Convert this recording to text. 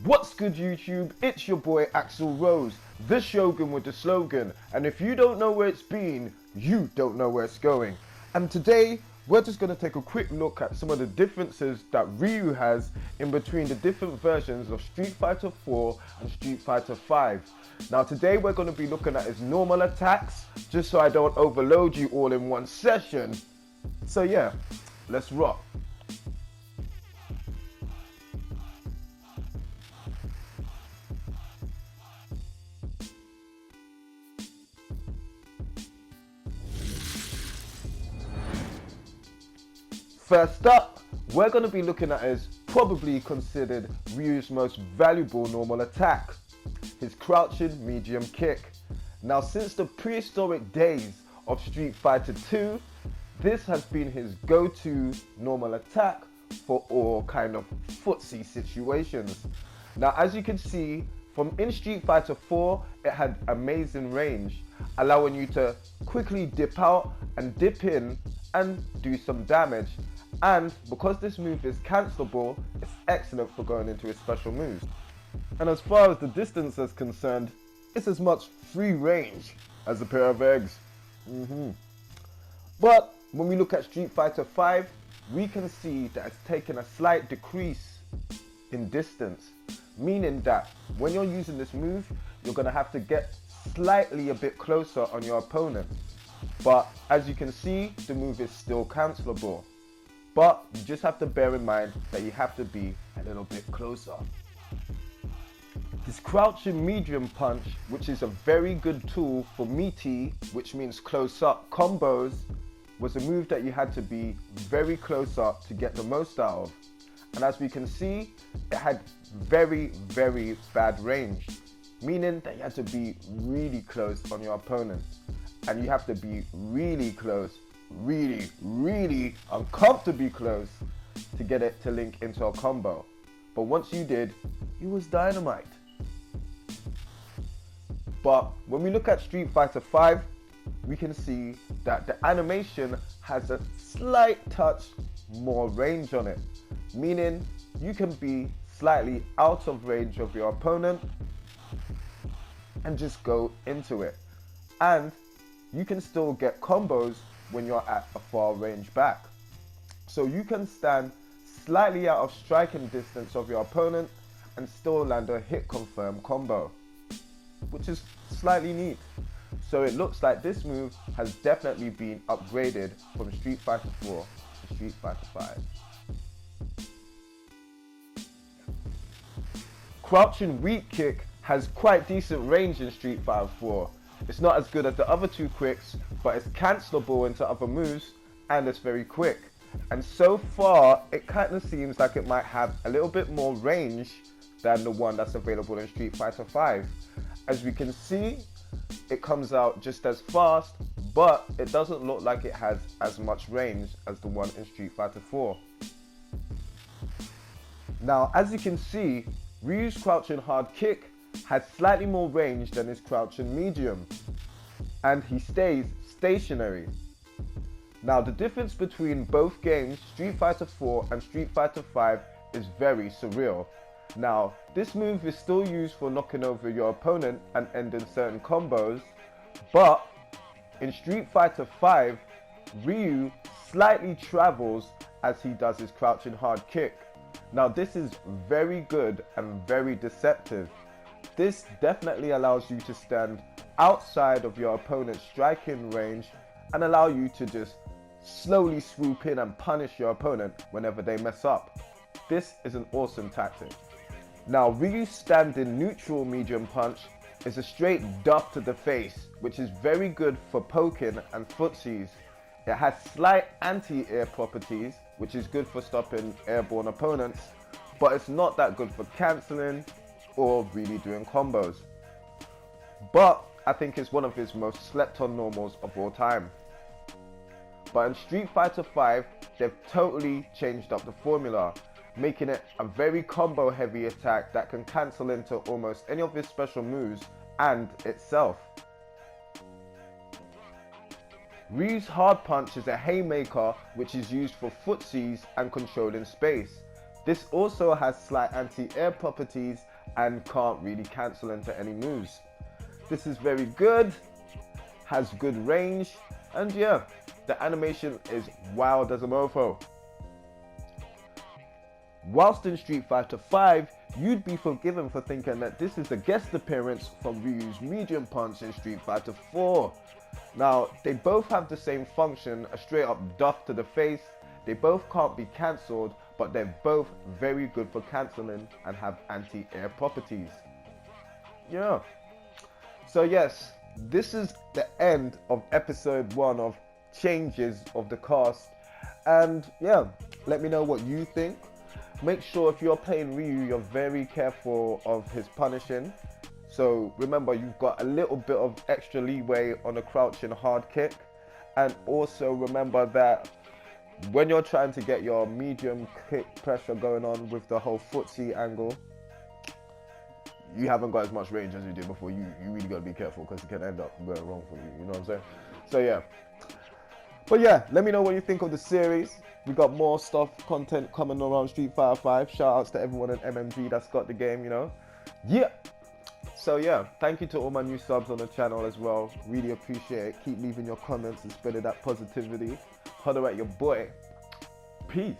What's good YouTube? It's your boy Axel Rose, the Shogun with the slogan, and if you don't know where it's been, you don't know where it's going. And today, we're just going to take a quick look at some of the differences that Ryu has in between the different versions of Street Fighter 4 and Street Fighter 5. Now today we're going to be looking at his normal attacks, just so I don't overload you all in one session. So yeah, let's rock. First up, we're going to be looking at his probably considered Ryu's most valuable normal attack, his crouching medium kick. Now since the prehistoric days of Street Fighter 2, this has been his go-to normal attack for all kind of footsie situations. Now as you can see, from in Street Fighter 4, it had amazing range, allowing you to quickly dip out and dip in and do some damage. And because this move is cancelable, it's excellent for going into his special moves. And as far as the distance is concerned, it's as much free range as a pair of eggs. But when we look at Street Fighter 5, we can see that it's taken a slight decrease in distance, meaning that when you're using this move, you're going to have to get slightly a bit closer on your opponent. But as you can see, the move is still cancelable. But you just have to bear in mind that you have to be a little bit closer. This crouching medium punch, which is a very good tool for meaty, which means close up combos, was a move that you had to be very close up to get the most out of. And as we can see, it had very, very bad range, meaning that you had to be really close on your opponent. And you have to be really close, really uncomfortably close to get it to link into a combo. But once you did, it was dynamite. But when we look at Street Fighter 5, we can see that the animation has a slight touch more range on it, meaning you can be slightly out of range of your opponent and just go into it. And you can still get combos when you're at a far range back. So you can stand slightly out of striking distance of your opponent and still land a hit confirm combo, which is slightly neat. So it looks like this move has definitely been upgraded from Street Fighter 4 to Street Fighter 5. Crouching weak kick has quite decent range in Street Fighter 4. It's not as good as the other two quicks, but it's cancelable into other moves and it's very quick. And so far, it kind of seems like it might have a little bit more range than the one that's available in Street Fighter 5. As we can see, it comes out just as fast, but it doesn't look like it has as much range as the one in Street Fighter 4. Now, as you can see, Ryu's crouching hard kick has slightly more range than his crouching medium, and he stays stationary. Now the difference between both games, Street Fighter 4 and Street Fighter 5, is very surreal. Now this move is still used for knocking over your opponent and ending certain combos, but in Street Fighter 5, Ryu slightly travels as he does his crouching hard kick. Now this is very good and very deceptive. This definitely allows you to stand outside of your opponent's striking range and allow you to just slowly swoop in and punish your opponent whenever they mess up. This is an awesome tactic. Now Ryu's standing neutral medium punch is a straight duff to the face, which is very good for poking and footsies. It has slight anti-air properties, which is good for stopping airborne opponents, but it's not that good for cancelling or really doing combos. But I think it's one of his most slept on normals of all time. But in Street Fighter 5, they've totally changed up the formula, making it a very combo heavy attack that can cancel into almost any of his special moves and itself. Ryu's hard punch is a haymaker which is used for footsies and controlling space. This also has slight anti-air properties and can't really cancel into any moves. This is very good, has good range, and yeah, the animation is wild as a mofo. Whilst in Street Fighter V, you'd be forgiven for thinking that this is a guest appearance from Ryu's medium punch in Street Fighter 4. Now, they both have the same function, a straight up duff to the face. They both can't be cancelled, but they're both very good for cancelling and have anti-air properties. Yeah. So yes, this is the end of episode 1 of changes of the cast. And yeah, let me know what you think. Make sure if you're playing Ryu, you're very careful of his punishing. So remember, you've got a little bit of extra leeway on a crouching hard kick. And also remember that when you're trying to get your medium kick pressure going on with the whole footsie angle, you haven't got as much range as you did before. You really got to be careful because it can end up going wrong for you. You know what I'm saying? So yeah. But yeah, let me know what you think of the series. We got more content coming around Street Fighter 5. Shout outs to everyone at MMG that's got the game, you know. Yeah. So yeah, thank you to all my new subs on the channel as well. Really appreciate it. Keep leaving your comments and spreading that positivity. Holler at your boy. Peace.